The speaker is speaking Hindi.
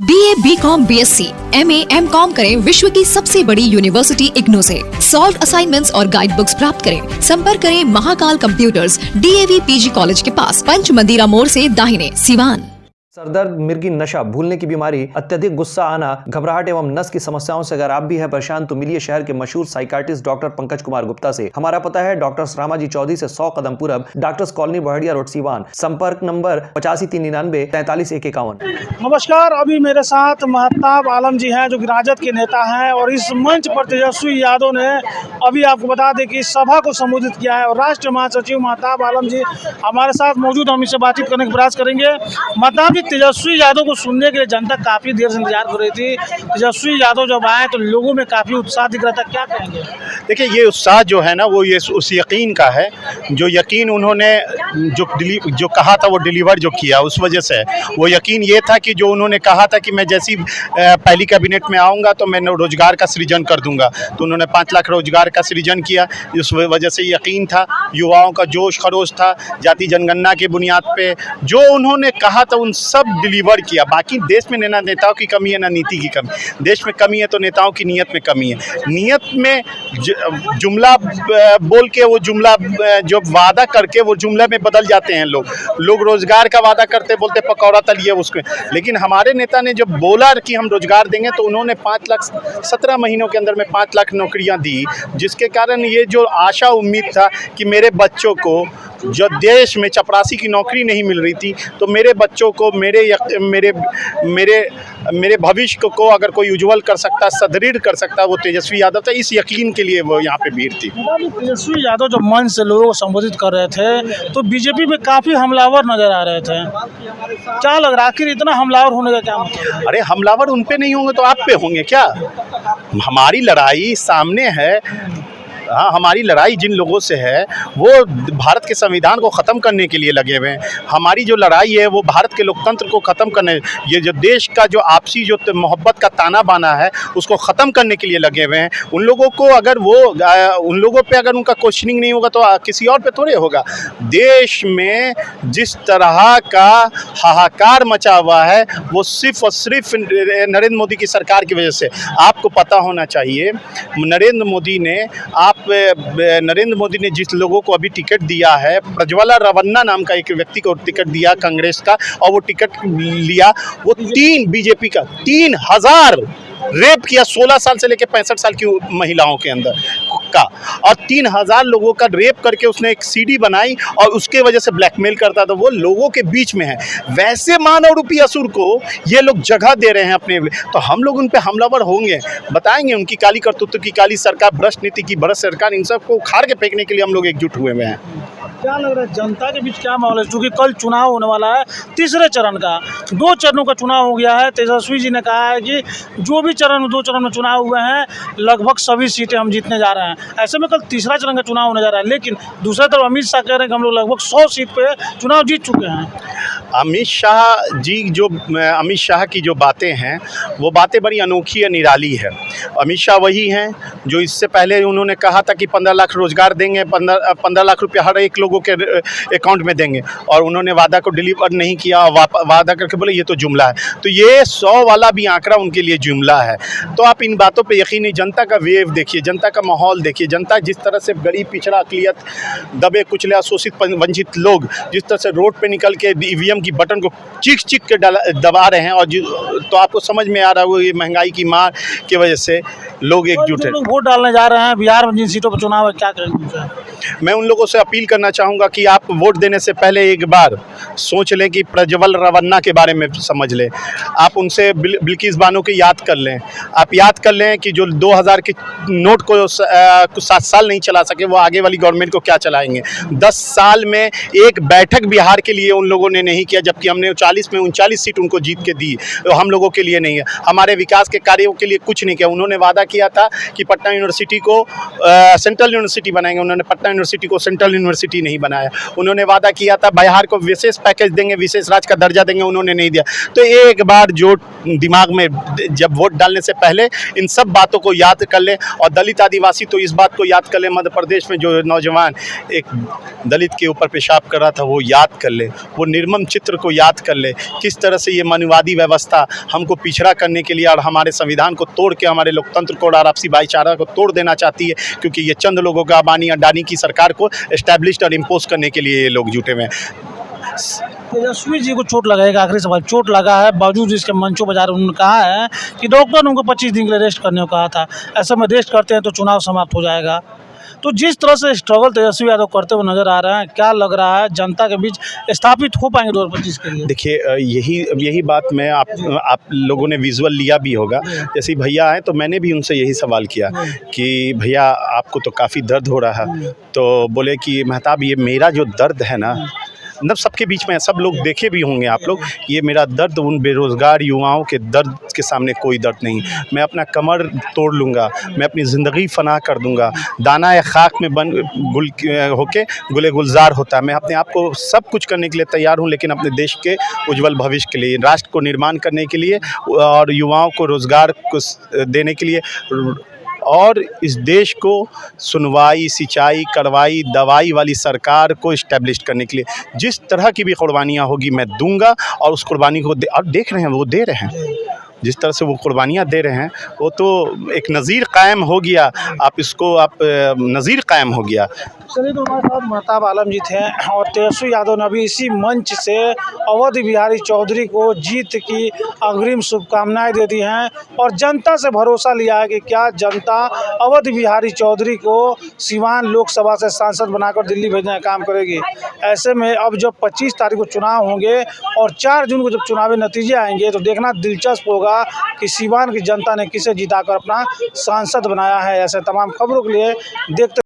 BA, BCom, BSc, MA, MCom करें विश्व की सबसे बड़ी यूनिवर्सिटी इग्नू से। सॉल्व असाइनमेंट्स और गाइड बुक्स प्राप्त करें। संपर्क करें Mahakal computers, DAV PG college के पास, पंच मंदिरा मोड़ से दाहिने, सिवान। सरदर्द, मिर्गी, नशा, भूलने की बीमारी, अत्यधिक गुस्सा आना, घबराहट एवं नस की समस्याओं से अगर आप भी हैं परेशान तो मिलिए शहर के मशहूर साइकाट्रिस्ट डॉक्टर पंकज कुमार गुप्ता से। हमारा पता है डॉक्टर रामाजी चौधरी से 100 कदम पूरब, doctors colony Bahadiya road, Siwan. संपर्क नंबर 85 399 43 151। नमस्कार, अभी मेरे साथ महताब आलम जी हैं जो कि राजद के नेता हैं और इस मंच पर तेजस्वी यादव ने अभी आपको बता दें कि सभा को संबोधित किया है और राष्ट्रीय महासचिव महताब आलम जी हमारे साथ मौजूद, हम इससे बातचीत करने का प्रयास करेंगे। महताब जी, तेजस्वी यादव को सुनने के लिए जनता काफी देर से इंतजार कर रही थी। तेजस्वी यादव जब आए तो लोगों में काफी उत्साह दिख रहा था, क्या कहेंगे? देखिए, ये उत्साह जो है ना वो ये उस यकीन का है, जो यकीन उन्होंने जो कहा था वो डिलीवर जो किया, उस वजह से वो यकीन ये था कि जो उन्होंने कहा था कि मैं जैसी पहली कैबिनेट में आऊँगा तो मैं रोजगार का सृजन कर दूंगा, तो उन्होंने 5 लाख रोजगार का सृजन किया। इस वजह से यकीन था, युवाओं का जोश खरोश था, जाति जनगणना की बुनियाद पे जो उन्होंने कहा था उन सब डिलीवर किया। बाकी देश में ना नेताओं की कमी है ना नीति की कमी। देश में कमी है तो नेताओं की नीयत में कमी है। नीयत में जुमला बोल के वो जुमला जो वादा करके वो जुमले में बदल जाते हैं लोग रोजगार का वादा करते बोलते पकौड़ा तलिए उसमें। लेकिन हमारे नेता ने जब बोला कि हम रोजगार देंगे तो उन्होंने 5 लाख 17 महीनों के अंदर में 5 लाख नौकरियां दी, जिसके कारण ये जो आशा उम्मीद था कि मेरे बच्चों को जो देश में चपरासी की नौकरी नहीं मिल रही थी तो मेरे बच्चों को मेरे भविष्य को अगर कोई उज्जवल कर सकता, सुदृढ़ कर सकता, वो तेजस्वी यादव था। इस यकीन के लिए वो यहाँ पे भीड़ थी। तेजस्वी यादव जब मंच से लोगों को संबोधित कर रहे थे तो बीजेपी में काफी हमलावर नजर आ रहे थे, क्या लग रहा है आखिर इतना हमलावर होने का क्या मतलब? अरे हमलावर उन पे नहीं होंगे तो आप पे होंगे क्या? हमारी लड़ाई सामने है। हाँ, हमारी लड़ाई जिन लोगों से है वो भारत के संविधान को ख़त्म करने के लिए लगे हुए हैं। हमारी जो लड़ाई है वो भारत के लोकतंत्र को ख़त्म करने, ये जो देश का जो आपसी जो मोहब्बत का ताना बाना है उसको ख़त्म करने के लिए लगे हुए हैं। उन लोगों को अगर उन लोगों पे अगर उनका क्वेश्चनिंग नहीं होगा तो किसी और पे थोड़े होगा। देश में जिस तरह का हाहाकार मचा हुआ है वो सिर्फ और सिर्फ नरेंद्र मोदी की सरकार की वजह से। आपको पता होना चाहिए नरेंद्र मोदी ने जिस लोगों को अभी टिकट दिया है, प्रज्वला रवन्ना नाम का एक व्यक्ति को टिकट दिया कांग्रेस का, और वो टिकट लिया, वो बीजेपी का 3000 रेप किया 16 साल से लेकर 65 साल की महिलाओं के अंदर का, और 3000 लोगों का रेप करके उसने एक सीडी बनाई और उसके वजह से ब्लैकमेल करता था। वो लोगों के बीच में है। वैसे मानव रूपी असुर को ये लोग जगह दे रहे हैं अपने, तो हम लोग उन पे हमलावर होंगे, बताएंगे उनकी काली करतूत की काली सरकार, भ्रष्ट नीति की भ्रष्ट सरकार, इन सबको उखाड़ के फेंकने के लिए हम लोग एकजुट हुए हैं। क्या लग रहा है जनता के बीच क्या माहौल है, क्योंकि कल चुनाव होने वाला है, तीसरे चरण का, 2 चरणों का चुनाव हो गया है। तेजस्वी जी ने कहा है कि जो भी 2 चरण में चुनाव हुए हैं लगभग सभी सीटें हम जीतने जा रहे हैं। ऐसे में कल तीसरा चरण का चुनाव होने जा रहा है, लेकिन दूसरी तरफ अमित शाह कह रहे हैं कि हम लोग लगभग 100 सीट पे चुनाव जीत चुके हैं। अमित शाह की जो बातें हैं वो बातें बड़ी अनोखी और निराली है। अमित शाह वही हैं जो इससे पहले उन्होंने कहा था कि 15 लाख रोजगार देंगे, 15 लाख रुपया हर एक लोगों के अकाउंट में देंगे, और उन्होंने वादा को डिलीवर नहीं किया, वादा करके बोले ये तो जुमला है। तो ये 100 वाला भी आंकड़ा उनके लिए जुमला है। तो आप इन बातों पे यकीन नहीं, जनता का वेव देखिए, जनता का माहौल देखिए, जनता जिस तरह से गरीब पिछड़ा अकलियत, दबे कुचले अशोषित वंचित लोग जिस तरह से रोड पे निकल के ईवीएम की बटन को चीख के दबा रहे हैं, और तो आपको समझ में आ रहा है ये महंगाई की मार की वजह से लोग एकजुट हैं। वोट डालने जा रहे हैं बिहार में जिन सीटों पर चुनाव है, क्या करेंगे? मैं उन लोगों से अपील करना चाहूँगा कि आप वोट देने से पहले एक बार सोच लें कि प्रज्वल रवन्ना के बारे में समझ लें। आप उनसे बिल्किस बानो की याद कर लें। आप याद कर लें कि जो 2000 के नोट को 7 साल नहीं चला सके वो आगे वाली गवर्नमेंट को क्या चलाएंगे। 10 साल में एक बैठक बिहार के लिए उन लोगों ने नहीं किया, जबकि हमने 40 में 39 सीट उनको जीत के दी। तो हम लोगों के लिए नहीं है, हमारे विकास के कार्यों के लिए कुछ नहीं किया। उन्होंने वादा किया था कि पटना यूनिवर्सिटी को सेंट्रल यूनिवर्सिटी बनाएंगे, उन्होंने पटना यूनिवर्सिटी को सेंट्रल यूनिवर्सिटी नहीं बनाया। उन्होंने वादा किया था बिहार को विशेष पैकेज देंगे, विशेष राज्य का दर्जा देंगे, उन्होंने नहीं दिया। तो एक बार जो दिमाग में जब वोट डालने से पहले इन सब बातों को याद कर ले, और दलित आदिवासी तो इस बात को याद कर ले, मध्य प्रदेश में जो नौजवान एक दलित के ऊपर पेशाब कर रहा था वो याद कर ले, वो निर्मम चित्र को याद कर ले, किस तरह से ये मनुवादी व्यवस्था हमको पिछड़ा करने के लिए और हमारे संविधान को तोड़ के हमारे लोकतंत्र को और आपसी भाईचारा को तोड़ देना चाहती है, क्योंकि ये चंद लोगों का अबानी अडानी की सरकार को एस्टैब्लिश्ड और इम्पोज करने के लिए ये लोग जुटे हुए हैं। तेजस्वी जी को चोट लगा है, एक आखिरी सवाल, चोट लगा है बावजूद इसके मंचों पर उन्होंने कहा है कि डॉक्टर ने उनको 25 दिन के लिए रेस्ट करने को कहा था, ऐसे में रेस्ट करते हैं तो चुनाव समाप्त हो जाएगा। तो जिस तरह से स्ट्रगल तेजस्वी यादव करते हुए नजर आ रहे हैं, क्या लग रहा है जनता के बीच स्थापित हो पाएंगे 2025 के लिए? देखिए, यही बात मैं आप लोगों ने विजुअल लिया भी होगा, जैसे भैया आए तो मैंने भी उनसे यही सवाल किया कि भैया आपको तो काफ़ी दर्द हो रहा है, तो बोले कि मेहताब ये मेरा जो दर्द है ना, मतलब सबके बीच में सब लोग देखे भी होंगे आप लोग, ये मेरा दर्द उन बेरोज़गार युवाओं के दर्द के सामने कोई दर्द नहीं। मैं अपना कमर तोड़ लूँगा, मैं अपनी ज़िंदगी फना कर दूँगा, दाना या खाक में बन गुल होके गुले गुलजार होता है। मैं अपने आप को सब कुछ करने के लिए तैयार हूँ, लेकिन अपने देश के उज्जवल भविष्य के लिए, राष्ट्र को निर्माण करने के लिए और युवाओं को रोज़गार को देने के लिए और इस देश को सुनवाई, सिंचाई, करवाई, दवाई वाली सरकार को इस्टेब्लिश करने के लिए जिस तरह की भी कुर्बानियाँ होगी मैं दूंगा, और उस कुर्बानी को और देख रहे हैं वो दे रहे हैं, जिस तरह से वो कुर्बानियाँ दे रहे हैं वो तो एक नज़ीर कायम हो गया। आप इसको नज़ीर कायम हो गया। चलिए, तो हमारे साथ महताब आलम जी थे और तेजस्वी यादव ने अभी इसी मंच से अवध बिहारी चौधरी को जीत की अग्रिम शुभकामनाएं दे दी हैं और जनता से भरोसा लिया है कि क्या जनता अवध बिहारी चौधरी को सिवान लोकसभा से सांसद बनाकर दिल्ली भेजने का काम करेगी। ऐसे में अब जब 25 तारीख को चुनाव होंगे और 4 जून को जब चुनावी नतीजे आएंगे तो देखना दिलचस्प होगा कि सिवान की जनता ने किसे जिताकर अपना सांसद बनाया है। ऐसे तमाम खबरों के लिए देखते